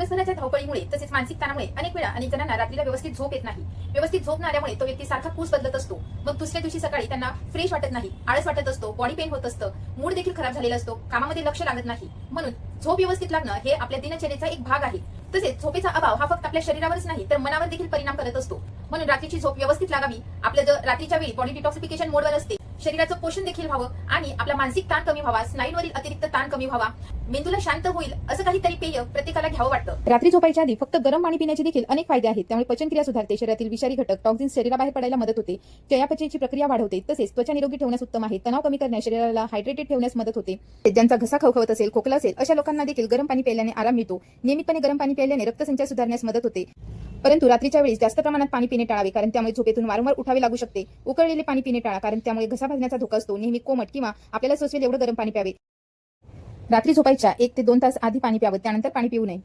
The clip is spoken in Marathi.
दिवसभराच्या धावपळीमुळे तसेच मानसिक ताणामुळे अनेक वेळा अनेक जणांना रात्रीला व्यवस्थित झोप येत नाही. व्यवस्थित झोप न आल्यामुळे तो व्यक्ती सारखा कूस बदलत असतो. मग दुसऱ्या दिवशी सकाळी त्यांना फ्रेश वाटत नाही, आळस वाटत असतो, बॉडी पेन होत असतं, मूड देखील खराब झालेला असतो, कामामध्ये लक्ष लागत नाही. म्हणून झोप व्यवस्थित लागणं हे आपल्या दिनचर्येचा एक भाग आहे. तसेच झोपेचा अभाव हा फक्त आपल्या शरीरावरच नाही तर मनावर देखील परिणाम करत असतो. म्हणून रात्रीची झोप व्यवस्थित लागावी. आपलं जर रात्रीच्या वेळी बॉडी डिटॉक्सिफिकेशन मोडवर असते, शरीराचं पोषण देखील व्हावं आणि आपला मानसिक ताण कमी व्हावा, स्नायूंवरील अतिरिक्त ताण कमी व्हावा, मेंदूला शांत होईल असं काहीतरी पेय प्रत्येकाला घ्यावं वाटतं. रात्री झोपायच्या आधी फक्त गरम पाणी पिण्याचे देखील अनेक फायदे आहेत. त्यामुळे पचनक्रिया सुधारते, शरीरातील विषारी घटक टॉक्सिन्स शरीराबाहेर पडायला मदत होते, चयापचयाची प्रक्रिया वाढवते, तसेच त्वचा निरोगी ठेवण्यास उत्तम आहे, तणाव कमी करण्यास, शरीराला हायड्रेटेड ठेवण्यास मदत होते. ज्यांचा घसा खवखवत असेल, खोकला असेल अशा लोकांना देखील गरम पाणी प्यायल्याने आराम मिळतो. नियमितपणे गरम पाणी प्यायल्याने रक्तसंचार सुधारण्यास मदत होते. परंतु रात्रीच्या वेळी जास्त प्रमाणात पाणी पिणे टाळावे, कारण त्यामुळे झोपेतून वारंवार उठावे लागू शकते. उकळलेले पाणी पिणे टाळा, कारण त्यामुळे घसा भाजण्याचा धोका असतो. नेहमी कोमट किंवा आपल्याला सोसवेल एवढं गरम पाणी प्यावे. रात्री झोपायच्या 1 ते 2 तास आधी पाणी प्यावं, त्यानंतर पाणी पिऊ नये.